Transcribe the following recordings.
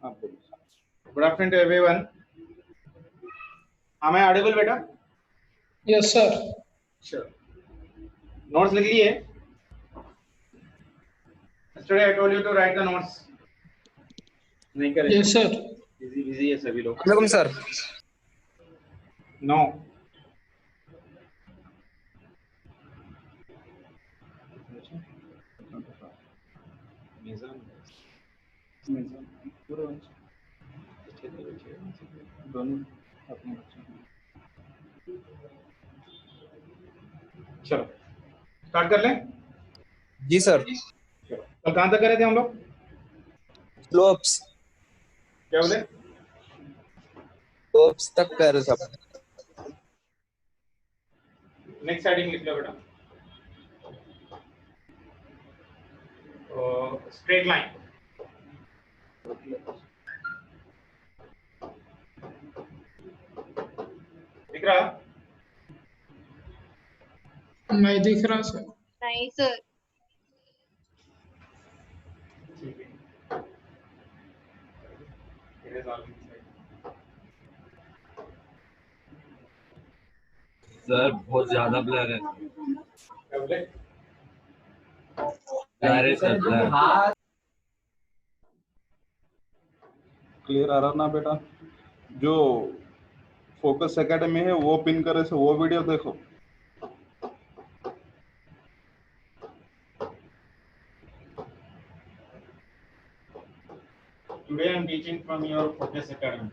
Good afternoon to everyone. Am I audible, beta? Yes, sir. Sure. Notes लिख लिए? Yesterday I told you to write the notes. नहीं करे? Yes, sir. Busy है सभी लोग. Welcome, sir. No. पूरे दोनों अपने चलो स्टार्ट कर लें. जी सर. कल कहाँ तक करे थे हम लोग? स्लोप्स. क्या बोले? स्लोप्स तक कर रहे सब. नेक्स्ट हेडिंग लिख लो बेटा. Straight line. दिख रहा? नहीं दिख रहा सर. नहीं सर. ठीक है. सर बहुत ज्यादा ब्लर है. क्या बोले? ब्लर है सर, ब्लर. क्लियर आ रहा ना बेटा? जो फोकस एकेडमी है वो पिन करे से वो वीडियो देखो. Today I am teaching from your Focus Academy,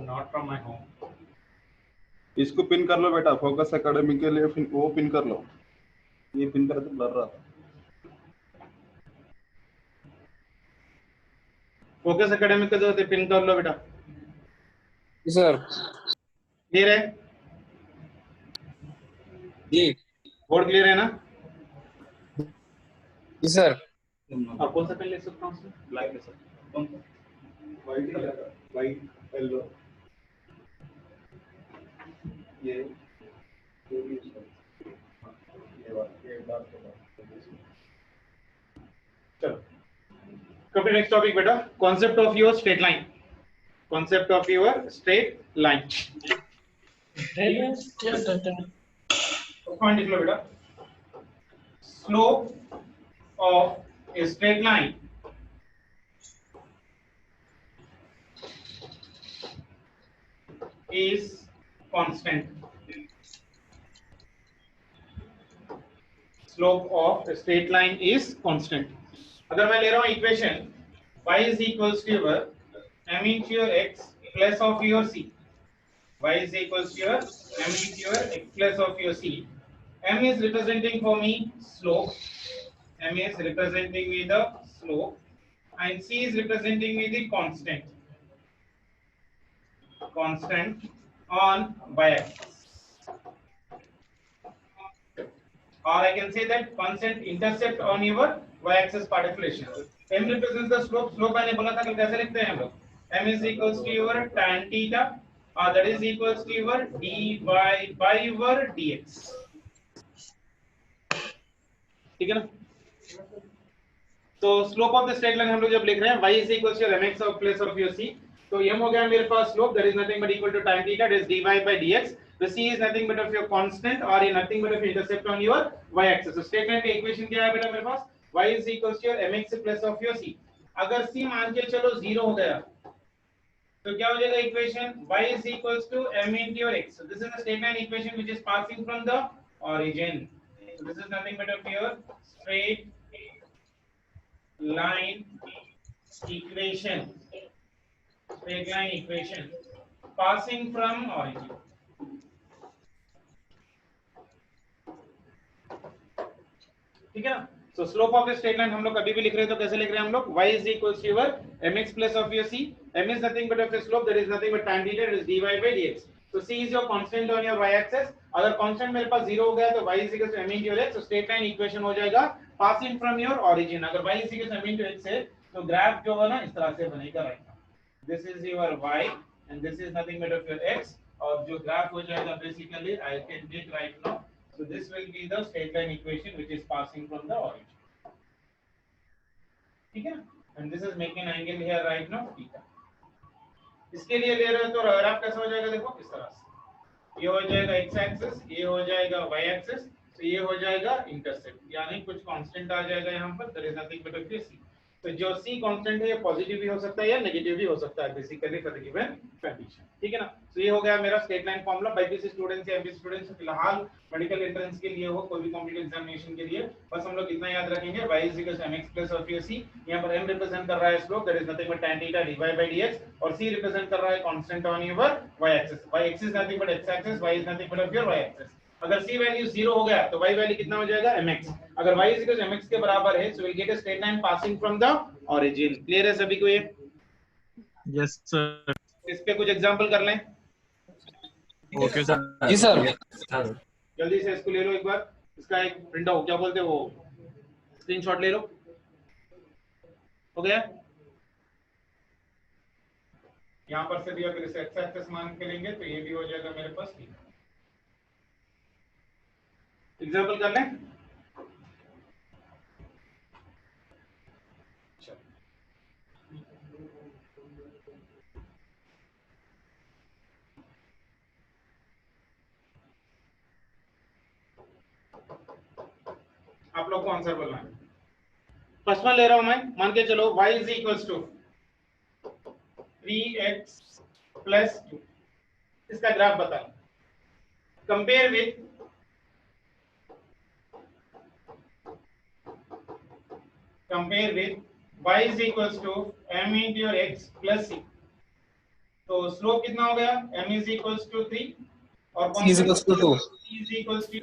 not from my home. इसको पिन कर लो बेटा. फोकस एकेडमी के लिए वो पिन कर लो. ये पिन करे तो ब्लर रहा था. फोकस एकेडमी का जो पिन कर लो बेटा. जी सर. क्लियर है? जी. बोर्ड क्लियर है ना? जी सर. और कौन सा पेन ले सकता हूँ? ब्लैक ले सकता हूँ. कौन सा? व्हाइट कलर का. White yellow. ये भी ये डार्क कलर. चलो come to next topic बेटा. Concept of your straight line. Concept of your straight line. Point लिख लो बेटा. Slope of a straight line is constant. Slope of a straight line is constant. अगर मैं ले रहा हूँ equation y is equals to your m into your x plus of your c. Y is equals to your m into your x plus of your c. M is representing for me slope. M is representing me the slope and C is representing me the constant. Constant on y-axis. Or I can say that constant intercept on your y-axis particulation. M represents the slope. Slope मैंने बोला था कि कैसे लिखते हैं हम लोग? M is equals to your tan theta, or that is equals to your dy by your dx. ठीक है ना? तो slope of the straight line हम लोग जब लिख रहे हैं y is equals to mx of plus of your c, तो m हो गया मेरे पास slope, that is nothing but equal to tan theta, that is dy by dx. The c is nothing but of your constant or nothing but of intercept on your y axis. So straight line का equation क्या है बेटा मेरे पास? y is equals to your mx plus of your c. अगर c मान के चलो 0 हो गया तो क्या हो जाएगा equation? y is equals to m into your x. So this is the straight line equation which is passing from the origin. So this is nothing but of your straight line equation. Straight line equation passing from origin. ठीक है ना? So slope of the straight line हम लोग कभी भी लिख रहे हैं तो कैसे लिख रहे हैं हम लोग? y is equals to your mx plus of your c. m is nothing but of the slope, that is nothing but tan theta, that is dy by dx. So c is your constant on your y axis. अगर constant मेरे पास 0 हो गया तो y is equals to m into your x. So straight line equation हो जाएगा passing from your origin. अगर y is equals to m into x है तो ग्राफ जो है ना इस तरह से बनेगा right now. This is your y and this is nothing but of your x. और जो ग्राफ हो जाएगा basically I can take right now. So this will be the straight line equation which is passing from the origin. ठीक है ना? and this is making an angle here right now theta. इसके लिए ले रहे हो तो ग्राफ कैसा हो जाएगा, देखो इस तरह से ये हो जाएगा x एक्सिस, ये हो जाएगा y एक्सिस, तो ये हो जाएगा इंटरसेप्ट, यानी कुछ कांस्टेंट आ जाएगा यहाँ पर, there is nothing but c। तो जो c कांस्टेंट है ये पॉजिटिव भी हो सकता है या नेगेटिव भी हो सकता है basically for the given condition, ठीक है ना। तो ये हो गया मेरा straight line formula. BiPC students या एमपीसी स्टूडेंट्स फिलहाल मेडिकल एंट्रेंस के लिए हो, कोई भी कॉम्पिटिटिव एग्जामिनेशन के लिए, बस हम लोग इतना याद रखेंगे, y mx और फिर c, यहाँ पर m रिप्रेजेंट कर रहा है slope, that is nothing but tan theta dy/dx, और c रिप्रेजेंट कर रहा है constant on your y axis nothing but x axis, y is nothing but your y axis. अगर c वैल्यू 0 हो गया तो y वैल्यू कितना हो जाएगा, mx। अगर y mx के बराबर है, so will get a straight line passing from the origin. Clear है सभी को ये? Yes sir. इस पे कुछ एग्जांपल कर लें। Okay sir. जी सर। जल्दी से इसको ले लो एक बार, इसका एक प्रिंट आउट, क्या बोलते हैं वो, स्क्रीनशॉट ले लो। हो गया? यहाँ पर से भी अगर इसे एक्स एक्सिस मान के लेंगे तो ये भी हो जाएगा मेरे पास ठीक। एग्जांपल कर लें। आप लोग को आंसर बोलना है। फर्स्ट वन ले रहा हूं मैं, मान के चलो y is equals to 3x plus 2, इसका ग्राफ बताओ। Compare with y is equals to m into your x plus c। तो स्लोप कितना हो गया, m इज इक्वल्स टू 3 और c is equals to 2, c is equals to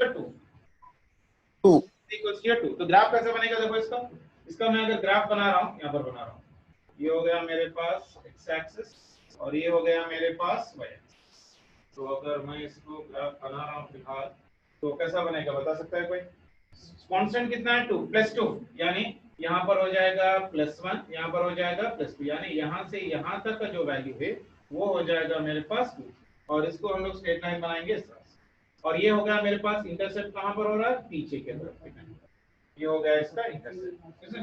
2 equals to. तो graph कैसे बनेगा, देखो इसका मैं अगर ग्राफ बना रहा हूं, यहां पर बना रहा हूं, ये हो गया मेरे पास x एक्सिस और ये हो गया मेरे पास y एक्सिस। तो अगर मैं इसको ग्राफ बना रहा हूं फिलहाल, तो कैसा बनेगा बता सकता है कोई? कांस्टेंट कितना है, 2 प्लस 2, यानी यहां पर हो जाएगा +1, यहां पर हो जाएगा +2, यानी यहां से यहां तक का जो वैल्यू है वो हो जाएगा मेरे पास 2, और इसको हम लोग स्ट्रेट लाइन बनाएंगे इस तरह से। और ये हो गया मेरे पास इंटरसेप्ट कहां पर हो रहा है, पीछे के तरफ, ये हो गया इसका इंटरसेप्ट, ठीक है।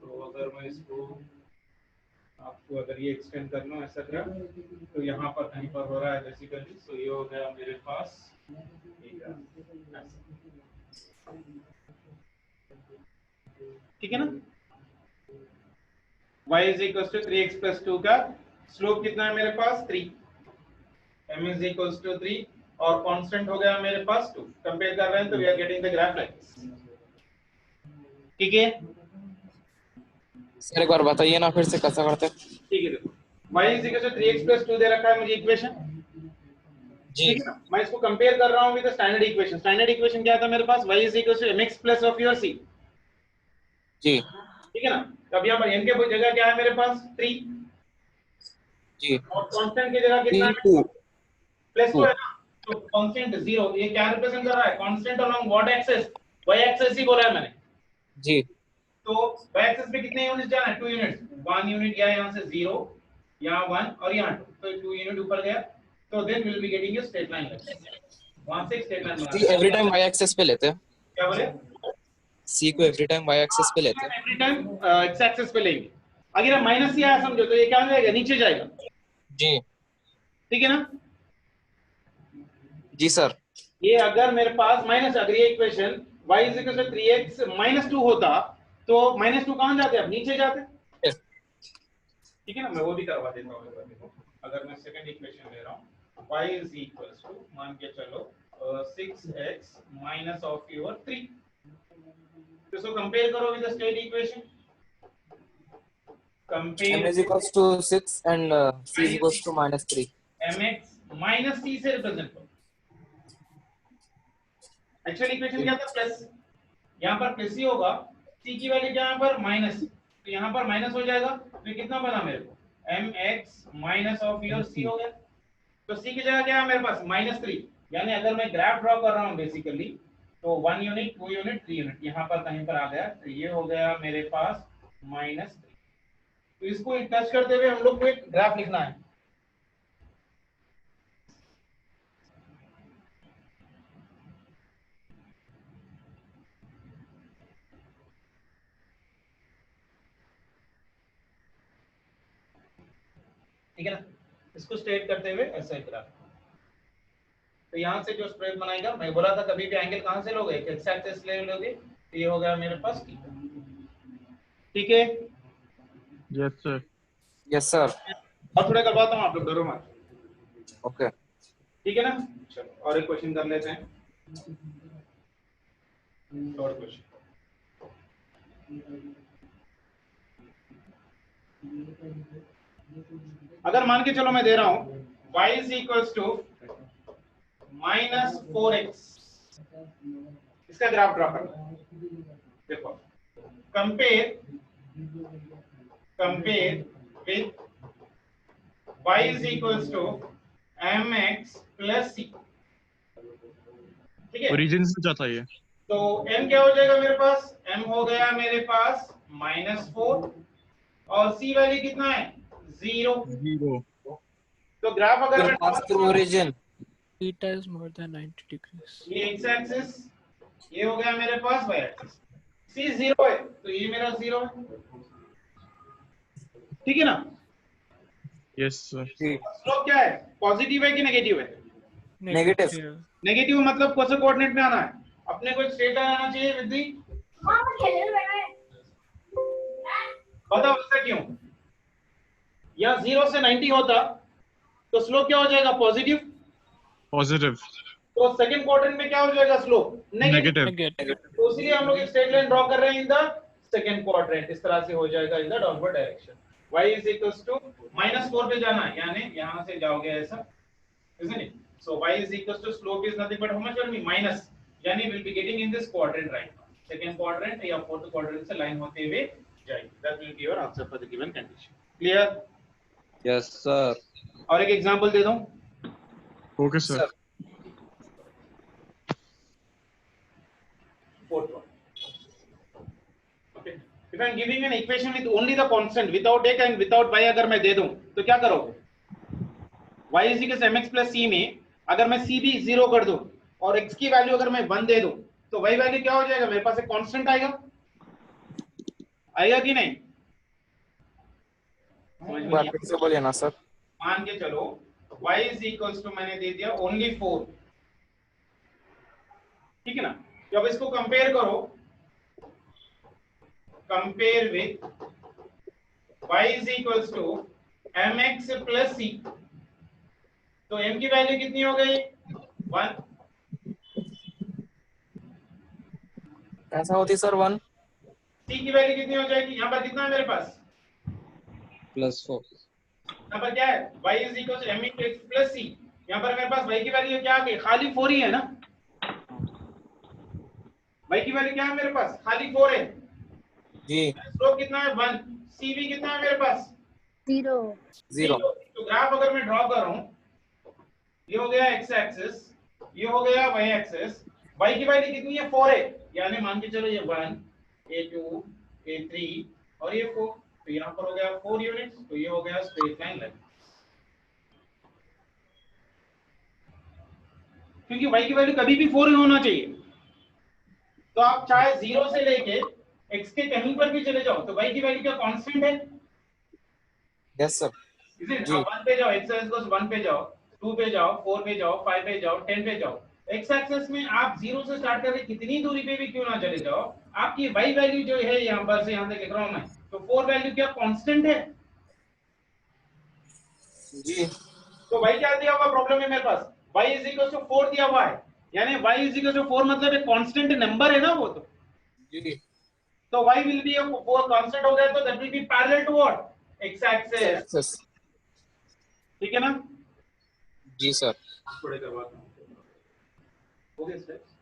तो अगर मैं इसको आपको अगर ये एक्सटेंड कर लूं ऐसा ग्राफ, तो यहाँ पर कहीं पर हो रहा है बेसिकली, तो ये हो गया मेरे पास ये ग्राफ, ठीक है ना। y is equals to 3x plus 2 का स्लोप कितना है मेरे पास 3, m इज इक्वल्स टू 3 और कांस्टेंट हो गया मेरे पास 2। कंपेयर कर रहे हैं तो we are getting the graph like this, ठीक है। सर एक बार बताइए ना फिर से कैसा करते हैं। ठीक है, देखो y is equal to 3x plus 2 दे रखा है मुझे इक्वेशन, जी ठीक है ना। मैं इसको कंपेयर कर रहा हूं with the standard equation. Standard equation क्या था मेरे पास, y is equal to mx plus of your c, जी ठीक है ना। तब यहाँ पर m के जगह क्या है मेरे पास 3, जी और कांस्टेंट की जगह कितना है, 2 प्लस 2 है ना। तो कांस्टेंट 0, ये क्या रिप्रेजेंट कर रहा है, constant along what axis, y axis ही बोला है मैंने। जी तो y एक्सिस पे कितने यूनिट्स जाना है, 2 यूनिट्स, 1 यूनिट गया यहाँ से 0, यहाँ 1 और यहाँ 2, तो 2 यूनिट ऊपर गया, तो then will be getting a straight line, वहां से स्ट्रेट लाइन जी एवरी टाइम y एक्सिस पे लेते हैं, क्या बोले, c को एवरी टाइम y एक्सिस पे लेते हैं। एवरी टाइम x एक्सिस पे लेंगे। अगर हम माइनस से आया समझो तो ये क्या हो जाएगा, नीचे जाएगा, जी ठीक है ना। जी सर। ये अगर मेरे पास माइनस, अगर ये equation y is equal to 3x minus 2 होता तो माइनस 2 कहां जाते, अब नीचे जाते, ठीक है ना। मैं वो भी करवा देता हूं, देखो अगर मैं सेकंड इक्वेशन ले रहा हूं, y इज इक्वल टू मान के चलो 6x माइनस ऑफ योर 3, तो इसको कंपेयर करो with the state equation, compare m is equals to 6 and c is equals to -3। mx minus c से रिप्रेजेंट करो। एक्चुअल इक्वेशन क्या था, प्लस, यहाँ पर प्लस ही होगा, c की वैल्यू क्या है यहाँ पर माइनस, तो यहाँ पर माइनस हो जाएगा, तो कितना बना मेरे को, mx minus of your c हो गया। तो c की जगह क्या है मेरे पास -3, यानी अगर मैं ग्राफ ड्रॉ कर रहा हूँ बेसिकली, तो 1 यूनिट 2 यूनिट 3 यूनिट यहाँ पर कहीं पर आ गया, तो ये हो गया मेरे पास -3। तो इसको टच करते हुए हम लोग को एक ग्राफ लिखना है, ठीक है ना। इसको स्ट्रेट करते हुए ऐसा ग्राफ, तो यहाँ से जो स्ट्रेट बनाएगा, मैं बोला था कभी भी एंगल कहाँ से लोगे, एक्स एक्सिस ले लोगे, तो ये हो गया मेरे पास थीटा। ठीक है, Yes, sir. Yes, sir. और थोड़ा करवाता हूँ, आप लोग डरो मत। Okay. ठीक है ना। चलो और एक क्वेश्चन कर लेते हैं, और क्वेश्चन। अगर मान के चलो मैं दे रहा हूं y is equals to -4x, इसका ग्राफ ड्रा करना। देखो, compare with y is equals to mx plus c। ठीक है, Origin से जाता है ये. तो m क्या हो जाएगा मेरे पास, m हो गया मेरे पास -4 और c वैल्यू कितना है, 0। 0. तो ग्राफ अगर Will मैं pass through origin. Theta is more than 90 degrees. ये x एक्सिस, ये हो गया मेरे पास y एक्सिस, c 0 है तो ये मेरा 0 है। ठीक है ना। Yes, sir. स्लोप क्या है, पॉजिटिव है कि नेगेटिव है, Negative. नेगेटिव मतलब कौन से कोऑर्डिनेट में आना है, अपने को स्ट्रेट लाइन आना चाहिए विद्धि, बताओ ऐसा क्यों, या 0 से 90 होता तो स्लोप क्या हो जाएगा, पॉजिटिव, Positive. तो सेकंड क्वाड्रेंट में क्या हो जाएगा स्लोप, नेगेटिव। Negative. तो इसलिए हम लोग एक स्ट्रेट लाइन ड्रॉ कर रहे हैं इन द सेकंड क्वाड्रेंट, इस तरह से हो जाएगा इन the downward direction. y is equals to -4 पे जाना है, यानी यहां से जाओगे ऐसा, isn't it? So y is equals to slope is nothing but how much only minus, यानी we'll be getting in this quadrant right now, second quadrant या fourth quadrant से लाइन होते हुए जाएगी। That will be your answer for the given condition. Clear? Yes, sir. और एक example दे दूं, Okay, sir. fourth one. Okay. If I am giving an equation with only the constant without x and without y अगर मैं दे दूं तो क्या करोगे, y is equals to mx plus c में अगर मैं c भी 0 कर दूं और x की वैल्यू अगर मैं 1 दे दूं तो y वैल्यू क्या हो जाएगा, मेरे पास एक कांस्टेंट आएगा, आएगा कि नहीं, समझ में बात नहीं? फिर से बोलिए ना सर. मान के चलो y is equals to मैंने दे दिया only 4, ठीक है ना। जब इसको कंपेयर करो, compare with y is equals to mx plus c, तो m की वैल्यू कितनी हो गई, 1, ऐसा होती सर 1. c की वैल्यू कितनी हो जाएगी, यहाँ पर कितना है मेरे पास, +4. यहाँ पर क्या है, y is equals to mx plus c, यहाँ पर मेरे पास y की वैल्यू क्या आ गई, खाली 4 ही है ना, y की वैल्यू क्या है मेरे पास, खाली 4 है जी. स्लोप कितना है 1, c भी कितना है मेरे पास 0. 0. तो ग्राफ अगर मैं ड्रॉ कर रहा हूं, ये हो गया x एक्सिस, ये हो गया y एक्सिस, y की वैल्यू कितनी है 4 है, यानी मान के चलो ये 1, ये 2, ये 3 और ये 4, तो यहाँ पर हो गया 4 यूनिट्स, तो ये हो गया स्ट्रेट लाइन लेंथ, क्योंकि y की वैल्यू कभी भी 4 ही होना चाहिए, तो आप चाहे 0 से लेके x के कहीं पर भी चले जाओ तो y की वैल्यू क्या कांस्टेंट है, यस सर. इसीलिए जी. आप 1 पे जाओ, x एक्सिस 1 पे जाओ, 2 पे जाओ, 4 पे जाओ, 5 पे जाओ, 10 पे जाओ, x एक्सिस में आप 0 से स्टार्ट करके कितनी दूरी पे भी क्यों ना चले जाओ, आपकी y वैल्यू जो है यहाँ पर से यहाँ तक लिख रहा हूं मैं, तो 4 वैल्यू क्या कांस्टेंट है, जी. तो y क्या दिया हुआ प्रॉब्लम है मेरे पास, y इज इक्वल टू 4 दिया हुआ है, यानी y इज इक्वल टू 4 मतलब एक कांस्टेंट नंबर है ना वो, तो जी. तो y विल बी वो कांस्टेंट हो गया तो that will be parallel to what, x axis, axes. ठीक है ना। जी सर. थोड़े करवाता हूं, हो गए स्टेप्स,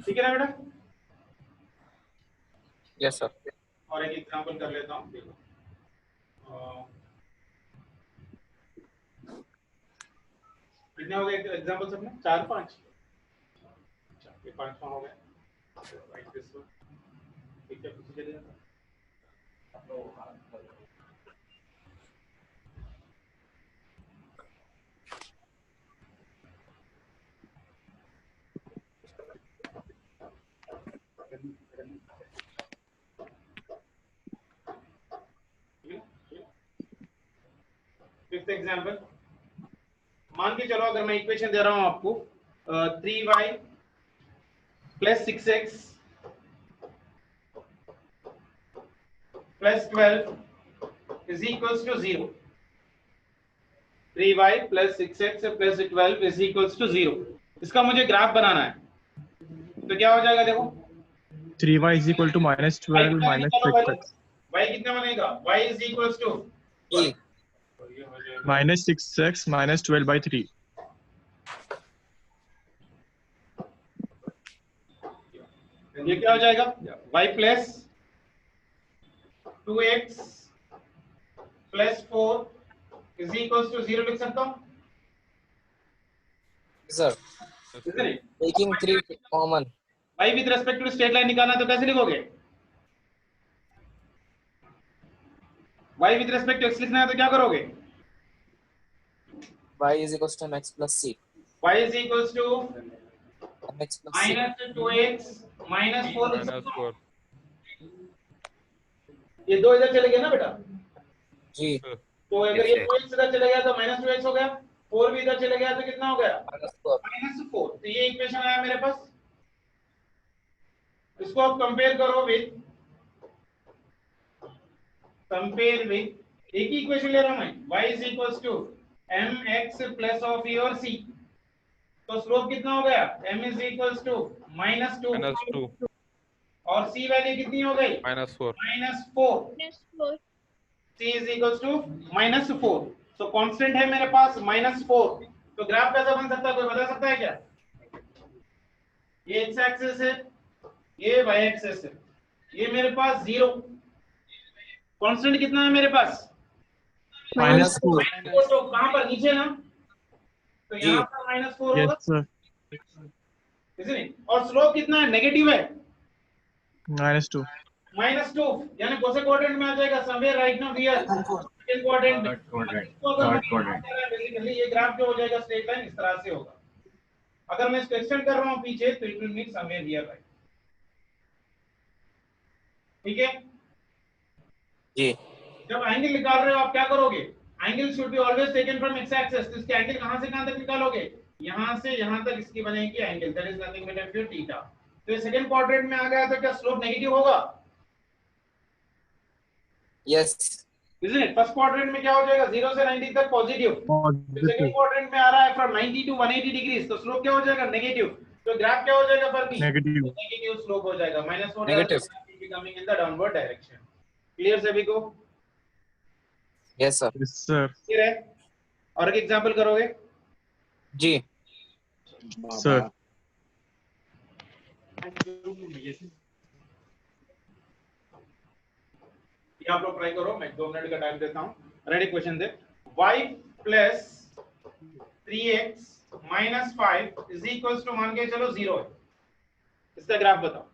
ठीक है ना बेटा? Yes, sir. और एक एग्जांपल कर लेता हूँ, देखो कितने हो गए एग्जांपल सबने? 4 5, ये 5वां हो गया। राइट दिस वन, ठीक है, पीछे चले जाना। फिफ्थ एग्जांपल, मान के चलो अगर मैं इक्वेशन दे रहा हूं आपको 3y plus 6x plus 12 is equals to 0। 3y plus 6x plus 12 is equals to 0। इसका मुझे ग्राफ बनाना है, तो क्या हो जाएगा? देखो 3y is equal to minus 12 minus 6x y कितना बनेगा? y is equals to 3. minus 6x minus 12 by 3. ये क्या हो जाएगा? y plus 2x plus 4 is equals to 0 लिख सकता हूँ, Sir, isn't it? taking 3 common. y with respect to straight line निकालना, तो कैसे लिखोगे? y with respect to x लिखना है तो क्या करोगे? Y is equals to mx plus c. y is equals to Mx plus c. minus 2x minus 4 -4 ये दो इधर चले गए ना बेटा, जी. तो अगर ये 2x इधर चले गया तो माइनस 2x हो गया, 4 भी इधर चले गया तो कितना हो गया? -4. -4। तो ये इक्वेशन आया मेरे पास। इसको आप कंपेयर करो विद एक ही इक्वेशन ले रहा हूं मैं, y is equals to mx plus of e और c। तो स्लोप कितना हो गया? m is equals to -2 और c वैल्यू कितनी हो गई? -4 -4। c is equals to -4। तो कांस्टेंट है मेरे पास -4। तो ग्राफ कैसा बन सकता है, कोई बता सकता है क्या? ये x एक्सिस है, ये y एक्सिस है, ये मेरे पास 0। कांस्टेंट कितना है मेरे पास? -4. तो कहां पर? नीचे ना, तो यहां पर -4 होगा, Yes, sir. isn't it? और स्लोप कितना है? नेगेटिव है, -2. -2, यानी कौन से क्वाड्रेंट में आ जाएगा? Somewhere right now here, second quadrant. Basically ये ग्राफ जो हो जाएगा स्ट्रेट लाइन इस तरह से होगा। अगर मैं इसको एक्सटेंड कर रहा हूं पीछे तो it will mean somewhere here right. ठीक है जी. जब एंगल निकाल रहे हो आप क्या करोगे? Angle should be always taken from x axis. तो इसके एंगल कहां से कहां तक निकालोगे? यहां से यहां तक इसकी बनेगी angle, that is nothing but your theta. तो ये सेकंड क्वाड्रेंट में आ गया तो क्या स्लोप नेगेटिव होगा? Yes. Isn't it? First quadrant में क्या हो जाएगा? 0 से 90 तक पॉजिटिव। Positive. सेकंड क्वाड्रेंट में आ रहा है फ्रॉम 90 टू 180 डिग्रीज, तो स्लोप क्या हो जाएगा? नेगेटिव। तो ग्राफ क्या हो जाएगा पर भी? Negative. नेगेटिव स्लोप हो जाएगा, -1 Negative. Coming in the downward direction. Clear सभी को? Yes, sir. Yes, sir. Clear है? और एक एग्जांपल करोगे? जी. Sir. ये आप लोग ट्राई करो, मैं 2 मिनट का टाइम देता हूं। रेडी? क्वेश्चन दे, y plus 3x minus 5 is equals to, मान के चलो 0 है। इसका ग्राफ बताओ।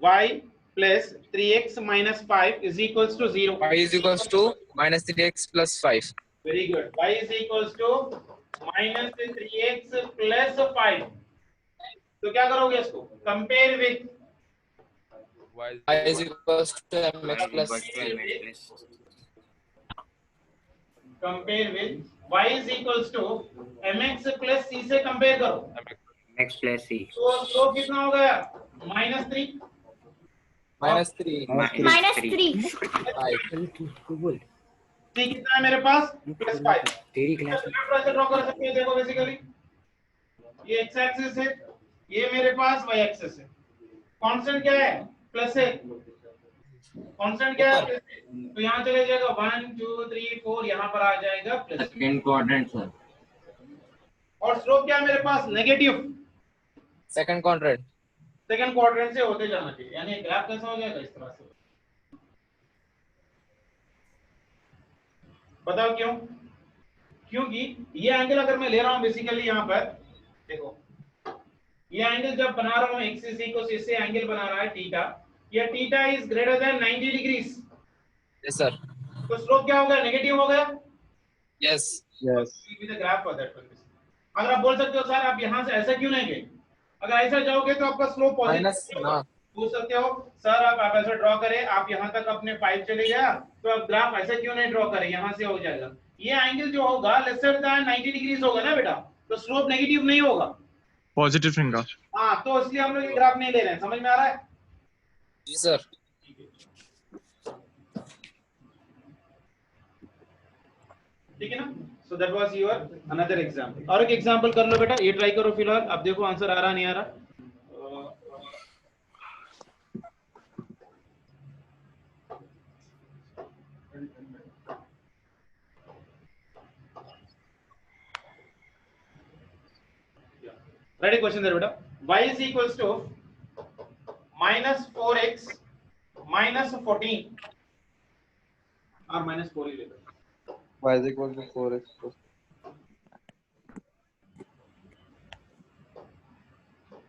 y plus 3x minus 5 is equals to 0। Y is equals to -3x plus 5. Very good. y is equals to minus 3x plus 5। तो क्या करोगे इसको? Compare with Y is equals to mx plus c. Compare with y is equals to mx plus c से compare करो। x plus c तो slope कितना हो गया? -3। -3. -3 5. c कितना है मेरे पास? +5। तेरी क्लास ऐसे ड्रॉ कर सकते हैं। देखो बेसिकली ये x एक्सिस है, ये मेरे पास y एक्सिस है। कांस्टेंट क्या है? प्लस है। कांस्टेंट क्या है? प्लस है। तो यहां चले जाएगा 1 2 3 4, यहां पर आ जाएगा प्लस। सेकंड क्वाड्रेंट सर और स्लोप क्या है मेरे पास? Negative. Second quadrant. Second quadrant से होते जाना चाहिए, यानी ग्राफ कैसा हो जाएगा इस तरह से। बताओ क्यों? क्योंकि ये एंगल अगर मैं ले रहा हूं बेसिकली यहाँ पर देखो, ये एंगल जब बना रहा हूं एक्सिस को इससे एंगल बना रहा है थीटा, ये theta is greater than 90 degrees. Yes, sir. तो स्लोप क्या हो गया? नेगेटिव हो गया। Yes. Yes. With the graph for that. अगर आप बोल सकते हो सर आप यहां से ऐसा क्यों नहीं गए, अगर ऐसा जाओगे तो आपका स्लोप Minus पॉजिटिव ना। पूछ सकते हो सर आप ऐसा ड्रॉ करें, आप यहां तक अपने 5 चले गया तो आप ग्राफ ऐसा क्यों नहीं ड्रॉ करें, यहां से हो जाएगा। ये एंगल जो होगा लेसर देन 90 डिग्रीज होगा ना बेटा, तो स्लोप नेगेटिव नहीं होगा। पॉजिटिव रहेगा। हाँ, तो इसलिए हम लोग ये ग्राफ नहीं ले रहे हैं। समझ में आ रहा है? जी सर। ठीक है ना। So that was your another example. और एक एग्जांपल कर लो बेटा, ये ट्राई करो फिलहाल। अब देखो आंसर आ रहा नहीं आ रहा। Write a question there, beta. Y is equals to minus 4x minus 14 or minus 4 ही लेते। Y is equal to 4x plus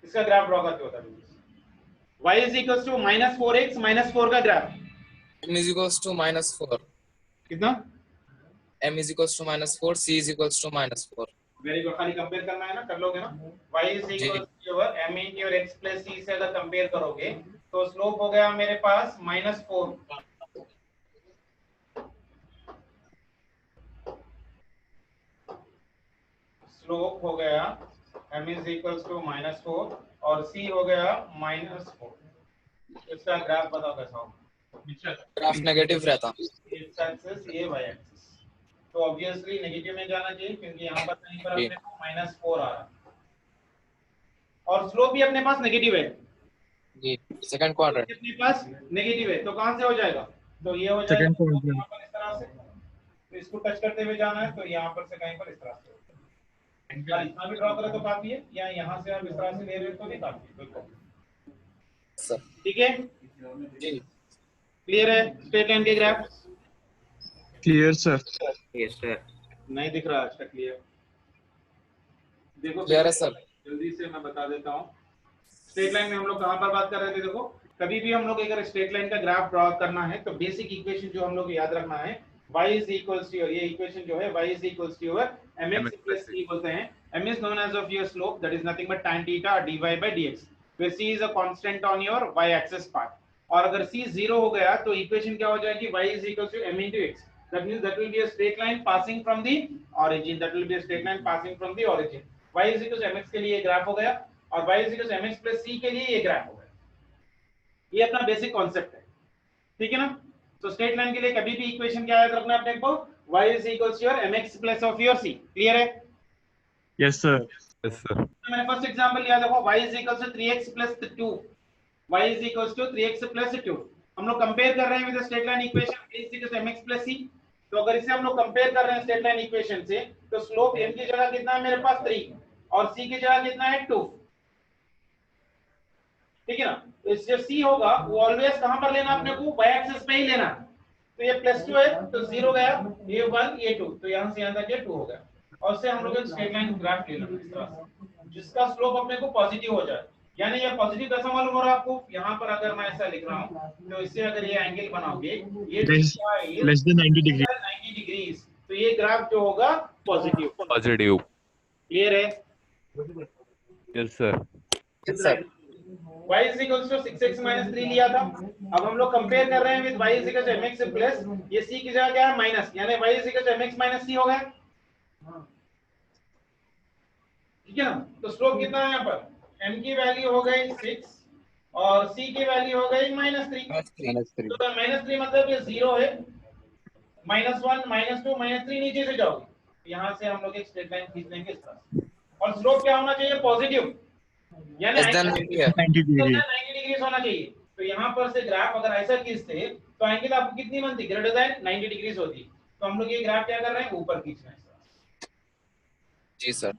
इसका ग्राफ ड्रॉ करके बता दीजिए। Y is equals to minus 4x minus 4 का graph M is equals to minus 4. कितना? M is equals to minus 4. C is equals to minus 4. Very good. खाली compare करना है ना, कर लोगे ना। Y is equals to your m into your x plus c से अगर कंपेयर करोगे तो स्लोप हो गया मेरे पास -4। स्लोप हो गया m is equals to -4 और c हो गया -4। इसका ग्राफ बताओ कैसा होगा। ग्राफ नेगेटिव रहता। x एक्सिस ये y एक्सिस, तो ऑब्वियसली नेगेटिव में जाना चाहिए क्योंकि यहाँ पर कहीं पर अपने को -4 आ रहा है और स्लोप भी अपने पास नेगेटिव है जी। सेकंड क्वाड्रेंट अपने पास नेगेटिव है, तो कहां से हो जाएगा? तो ये हो जाएगा Second quadrant। यहाँ पर इस तरह से, तो इसको टच करते हुए जाना है, तो यहाँ पर से कहीं पर इस तरह से इतना भी ड्रॉ करें तो काफी है, या यहाँ से आप इस तरह से ले रहे हो तो भी काफी है, कोई प्रॉब्लम। सर। ठीक है जी। क्लियर है स्ट्रेट लाइन के graph? Clear sir. Yes, sir. नहीं दिख रहा अच्छा क्लियर? देखो क्लियर है सर। जल्दी से मैं बता देता हूँ। स्ट्रेट लाइन में हम लोग कहाँ पर बात कर रहे थे? देखो कभी भी हम लोग अगर स्ट्रेट लाइन का ग्राफ ड्रॉ करना है तो बेसिक इक्वेशन जो हम लोग को याद रखना है, y is equals to ये इक्वेशन जो है y is equals to mx plus c बोलते हैं। m is known as of your slope, that is nothing but tan theta dy by dx, where c is a constant on your y axis part। और अगर c 0 हो गया तो equation क्या हो जाएगी? y is equals to m into x, that means that will be a straight line passing from the origin, that will be a straight line passing from the origin। y is equals to mx के लिए ये graph हो गया और y is equals to mx plus c के लिए ये graph हो गया। ये अपना बेसिक कॉन्सेप्ट है, ठीक है ना। तो स्ट्रेट लाइन के लिए कभी भी इक्वेशन क्या याद रखना है अपने को? y is equals to your mx plus of your c। Clear है? Yes sir. Yes sir. मैंने फर्स्ट एग्जांपल लिया, देखो y is equals to 3x plus 2, y is equals to 3x plus 2। हम लोग कंपेयर कर रहे हैं with straight line equation y is equals to mx plus c। तो अगर इसे हम लोग कंपेयर कर रहे हैं स्ट्रेट लाइन इक्वेशन से, तो स्लोप m की जगह कितना है मेरे पास 3 और c की जगह कितना है 2, ठीक है ना। तो जो c होगा वो ऑलवेज कहां पर लेना अपने को? y एक्सिस पे ही लेना। तो ये +2 है तो 0 गया, ये 1 ये 2, तो यहां से यहां तक ये 2 हो गया और से हम लोग एक स्ट्रेट लाइन ग्राफ ले लेंगे इस तरह से जिसका स्लोप अपने को पॉजिटिव हो जाए। यानी ये पॉजिटिव कैसा मालूम हो रहा है आपको? यहाँ पर अगर मैं ऐसा लिख रहा हूँ तो इससे अगर ये एंगल बनाओगे ये लेस देन 90 डिग्री 90 डिग्रीज, तो ये ग्राफ जो होगा पॉजिटिव। पॉजिटिव। क्लियर है? Yes sir. Yes sir. y is equals to 6x minus 3 लिया था। अब हम लोग कंपेयर कर रहे हैं with y is equals to mx plus ये c की जगह क्या है? माइनस, यानी y is equals to mx minus c हो गया, ठीक है ना। तो स्लोप कितना है यहाँ पर? m की वैल्यू हो गई 6 और c की वैल्यू हो गई -3। तो -3 मतलब ये 0 है, -1 -2 -3 नीचे से जाओगे, यहाँ से हम लोग एक स्ट्रेट लाइन खींच लेंगे इस तरह। और स्लोप क्या होना चाहिए? पॉजिटिव, यानी 90 डिग्री होना चाहिए। तो यहाँ पर से ग्राफ अगर ऐसा खींचते तो एंगल आपको कितनी बनती? ग्रेटर देन 90 डिग्री होती। तो हम लोग ये ग्राफ क्या कर रहे हैं? ऊपर खींच रहे हैं। जी सर।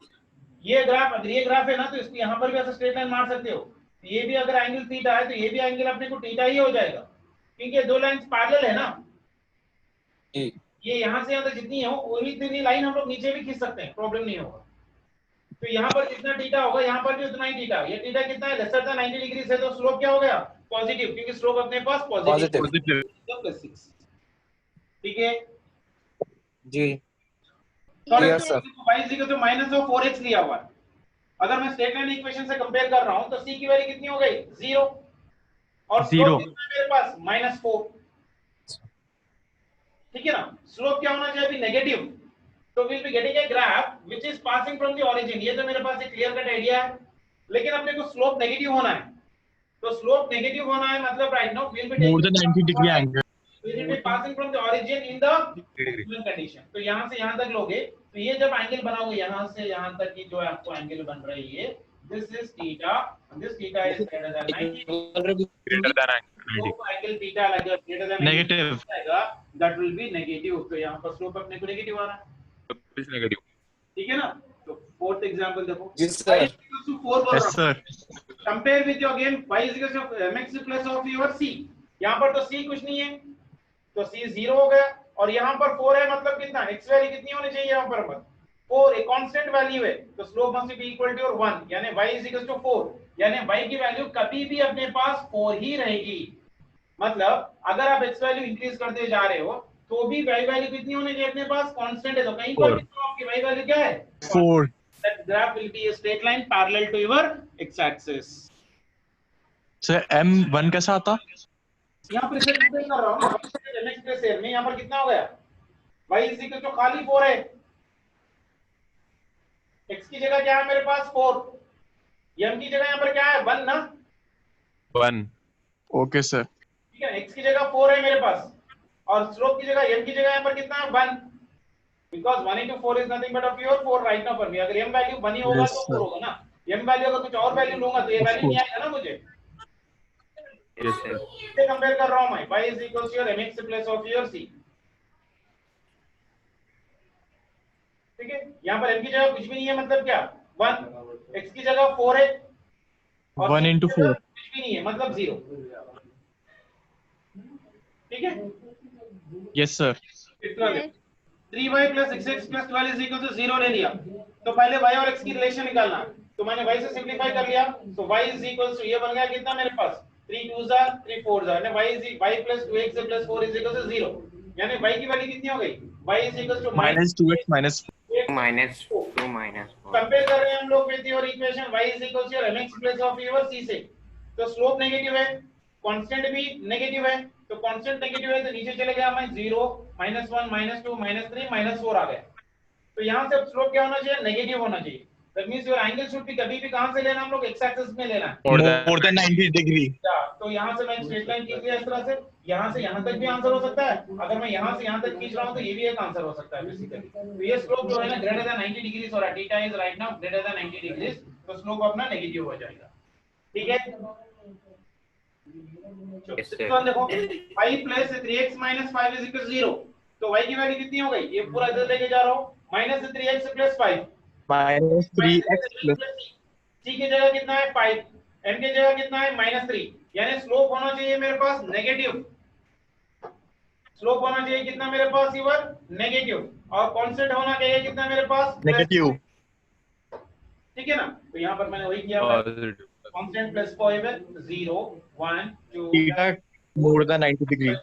ये ग्राफ अगर ये ग्राफ है ना तो इसको यहाँ पर भी ऐसा स्ट्रेट लाइन मार सकते हो, ये भी अगर एंगल थीटा है तो ये भी एंगल अपने को थीटा ही हो जाएगा, क्योंकि ये दो लाइंस पैरेलल है ना। ये यहाँ से यहाँ तक जितनी हो वही इतनी लाइन हम लोग नीचे भी खींच सकते हैं, प्रॉब्लम नहीं होगा। तो यहाँ पर जितना थीटा होगा यहाँ पर भी उतना ही थीटा। ये थीटा कितना है, लेसर देन 90 डिग्री से, तो स्लोप क्या हो गया, पॉजिटिव, क्योंकि स्लोप अपने पास पॉजिटिव। +6 ठीक है जी। और Yes, sir. y equal to -4x लिया हुआ है। अगर मैं स्ट्रेट लाइन इक्वेशन से कंपेयर कर रहा हूं तो c की वैल्यू कितनी हो गई, 0, और स्लोप कितना है मेरे पास, -4। ठीक है ना। स्लोप क्या होना चाहिए अभी, नेगेटिव। तो will be getting a graph which is passing from the origin. ये तो मेरे पास एक क्लियर कट आईडिया है, लेकिन अपने को स्लोप नेगेटिव होना है। तो स्लोप नेगेटिव होना है मतलब right now will be taking more than 90 degree angle. Will it be passing from the origin in the given condition? तो यहाँ से यहाँ तक लोगे तो ये जब एंगल बनाओगे यहाँ से यहाँ तक की जो आपको एंगल बन रही है, this is theta, and this theta is greater than 90. Greater than angle. तो एंगल थीटा लगा greater than Negative. आएगा, that will be negative. तो यहाँ पर स्लोप अपने को नेगेटिव आ रहा है, Is negative. ठीक है ना। तो फोर्थ एग्जांपल देखो, जी sir. y is equal to 4 बोल Yes, रहा हूँ। sir. Compare with your again y is equal to mx plus of your c। यहाँ पर तो c कुछ नहीं है, तो c 0 हो गया, और यहाँ पर 4 है, मतलब कितना, x वैल्यू कितनी होनी चाहिए यहाँ पर, 4, एक कांस्टेंट वैल्यू है, तो slope must be equal to 1, यानी y is equal to 4, यानी y की वैल्यू कभी भी अपने पास 4 ही रहेगी। मतलब अगर आप x वैल्यू इंक्रीज करते जा रहे हो तो भी y वैल्यू कितनी होनी चाहिए अपने पास, कांस्टेंट है। तो कहीं पर भी तो आपकी y वैल्यू क्या है, 4. that graph will be a straight line parallel to your x axis। Sir, M1 कैसा आता? यहाँ पर इसे कंपेयर कर रहा हूँ ना, mx प्लस m में यहाँ पर कितना हो गया, y इज इक्वल टू खाली 4 है, x की जगह क्या है मेरे पास 4, m की जगह यहाँ पर क्या है 1 ना, 1. Okay, sir. ठीक है। x की जगह 4 है मेरे पास, और स्लोप की जगह m की जगह यहाँ पर कितना है 1, because 1 into 4 is nothing but a pure 4 right now. पर भी अगर m वैल्यू 1 ही होगा Yes, तो sir. 4 होगा ना, m वैल्यू अगर कुछ और वैल्यू लूंगा तो ये वैल्यू नहीं आएगा ना मुझे। Yes, sir. इसे कंपेयर कर रहा हूं मैं, y is equal to your mx plus of your c। ठीक है, यहाँ पर m की जगह कुछ भी नहीं है, मतलब क्या 1, x की जगह 4 है, और 1 into 4. कुछ भी नहीं है, मतलब 0। ठीक है, Yes, sir. कितना है 3y plus xx plus 12 is equal to 0 ले लिया, तो पहले y और x की रिलेशन निकालना, तो मैंने y से सिंपलीफाई कर लिया, तो y is equal to ये बन गया कितना मेरे पास 3 2s are 3 4s are, यानी y plus 2x plus 4 is equal to 0, यानी y की वैल्यू कितनी हो गई, y is equal to Minus 2x minus 4. -2 -4. Compare कर रहे हैं हम लोग with your equation y is equal to your mx plus of your c से, तो स्लोप नेगेटिव है, कांस्टेंट भी नेगेटिव है, तो कांस्टेंट नेगेटिव है तो नीचे चले गया मैं 0 -1 -2 -3 -4 आ गया। तो यहाँ से अब स्लोप क्या होना चाहिए, नेगेटिव होना चाहिए। That means your angle should be कभी भी कहां से लेना, हम लोग x एक्सिस में लेना है, More than 90 degree. तो यहाँ से मैं स्ट्रेट लाइन खींच लिया इस तरह से, यहाँ से यहाँ तक भी आंसर हो सकता है, अगर मैं यहाँ से यहाँ तक खींच रहा हूँ तो ये भी एक आंसर हो सकता है बेसिकली। तो ये स्लोप जो है ना ग्रेटर देन 90 डिग्रीज, और theta is right now greater than 90 degrees, तो स्लोप अपना नेगेटिव हो जाएगा। ठीक है, Yes, sir. तो देखो y plus 3x minus 5 is equal 0, तो y की वैल्यू कितनी हो गई, ये पूरा इधर लेके जा रहा हूँ, minus 3x plus 5 Minus 3x plus. c की जगह कितना है 5, m की जगह कितना है -3, यानी स्लोप होना चाहिए मेरे पास नेगेटिव, स्लोप होना चाहिए कितना मेरे पास इवर नेगेटिव, और कांस्टेंट होना चाहिए कितना मेरे पास Negative. ठीक है ना। तो यहाँ पर मैंने वही किया, कांस्टेंट प्लस 5 है 0 1 2 Theta more than 90 degree.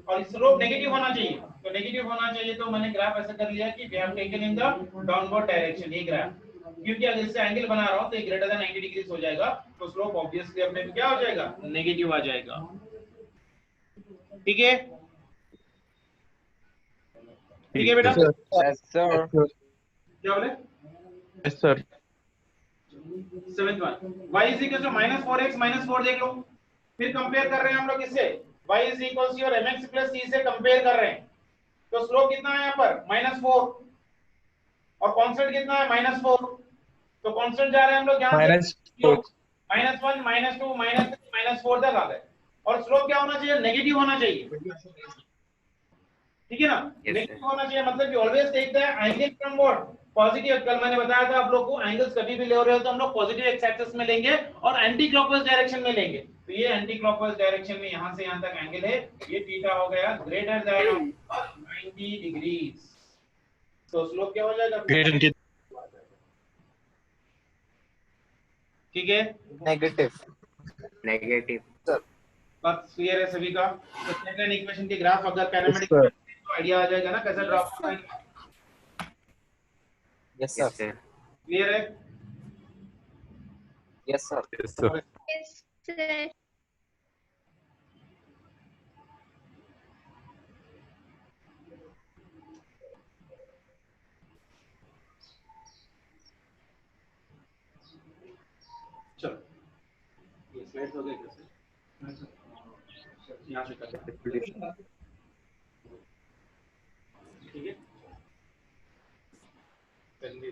और स्लोप नेगेटिव होना चाहिए, तो नेगेटिव होना चाहिए, तो मैंने ग्राफ ऐसा कर लिया कि we have taken in the downward direction ये ग्राफ, क्योंकि अगर इससे एंगल बना रहा हूं तो ये ग्रेटर देन 90 डिग्री हो जाएगा, तो स्लोप ऑब्वियसली अपने को क्या हो जाएगा, नेगेटिव आ जाएगा। ठीक है, ठीक है बेटा, Yes, sir. क्या बोले Yes, sir. 7th one y is equal to -4x -4 देख लो, फिर कंपेयर कर रहे हैं हम लोग इससे, y is equal to your mx plus c से कंपेयर कर रहे हैं, तो स्लोप कितना है यहाँ पर -4, और कांस्टेंट कितना है -4, तो कांस्टेंट जा रहे हैं हम लोग यहाँ से -1 -2 -3 -4 तक आ गए, और स्लोप क्या होना चाहिए, नेगेटिव होना चाहिए। ठीक है ना? Yes, नेगेटिव होना चाहिए, मतलब कि always take the angle from what positive. कल मैंने बताया था आप लोग को, एंगल्स कभी भी ले रहे हो तो हम लोग पॉजिटिव एक्स एक्सिस में लेंगे और एंटी क्लॉकवाइज डायरेक्शन में लेंगे। तो ये एंटी क्लॉकवाइज डायरेक्शन में यहां से यहां तक एंगल है, ये थीटा हो गया ग्रेटर देन 90 डिग्रीज। तो स्लोप क्या हो जाएगा? ठीक है, Negative. Negative. बात क्लियर है सभी का? तो सेकंड इक्वेशन के ग्राफ अगर पैरामीट्रिक sir. तो आइडिया आ जाएगा ना कैसा ड्रॉ होगा। Yes, Yes, sir. sir. Clear है? Yes, sir. Yes, sir. Yes, sir. चलो ये स्लाइड्स हो गए कैसे? यहाँ से कर ठीक है। पहले भी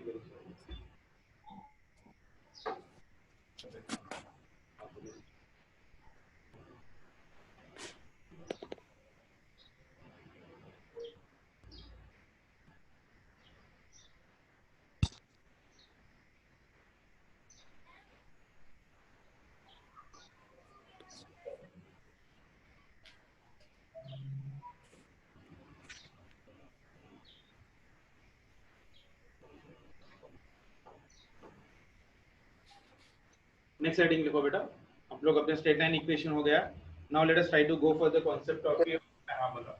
नेक्स्ट हेडिंग लिखो बेटा। आप लोग अपने स्ट्रेट लाइन इक्वेशन हो गया। Now let us try to go for the concept of your parabola.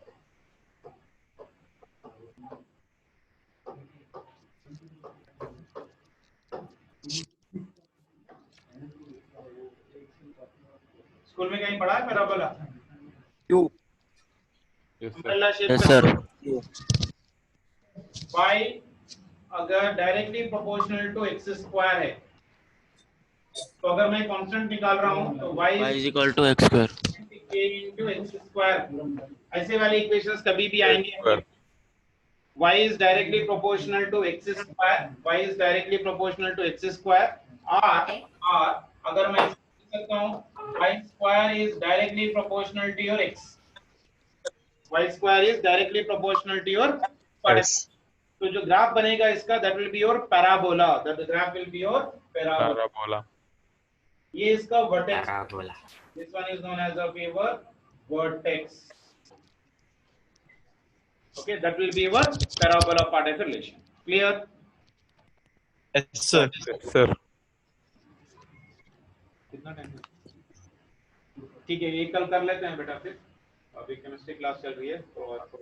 School में कहीं पढ़ा है parabola? Umbrella shape Yes, sir. y अगर directly proportional to x square है तो अगर मैं कांस्टेंट निकाल रहा हूं तो y is equal to x square. into x square, ऐसे वाले इक्वेशंस कभी भी आएंगे। y is directly proportional to x square, y is directly proportional to x square, or अगर मैं लिख सकता हूं y square is directly proportional to your x, y square is directly proportional to your Yes. तो जो graph बनेगा इसका that will be your parabola, that the graph will be your parabola. Parabola. ये इसका vertex, Parabola. this one is known as of your vertex. Okay, that will be your parabola part of relation. Clear? Yes, sir. Yes, sir. कितना time? ठीक है, ये कल कर लेते हैं बेटा। फिर अभी केमिस्ट्री क्लास चल रही है तो आपको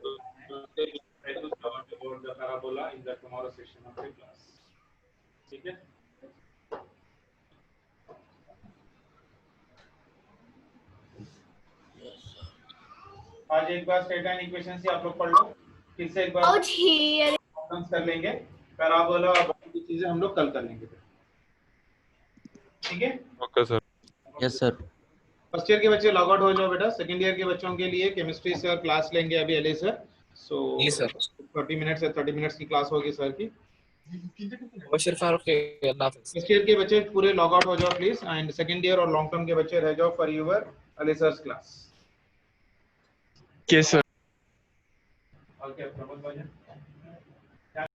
try to cover about the parabola in the tomorrow session of the class. ठीक है? आज एक बार स्ट्रेट लाइन इक्वेशन से आप लोग पढ़ लो, फिर से एक बार ऑप्शंस कर लेंगे। पैराबोला और बाकी की चीजें हम लोग कल कर लेंगे। ठीक है? Okay, sir. Yes, sir. First year के बच्चे लॉग आउट हो जाओ बेटा। सेकंड ईयर के बच्चों के लिए केमिस्ट्री सर क्लास लेंगे अभी एलए सर। सो जी सर। 30 मिनट्स है, 30 मिनट्स की क्लास होगी सर की। बशीर फारूक के अल्लाह हाफिज़। फर्स्ट ईयर के बच्चे पूरे लॉग आउट हो जाओ प्लीज, एंड सेकंड ईयर और लॉन्ग टर्म के बच्चे रह जाओ for your LA sir class. Yes, sir. Okay, Pramod भाई।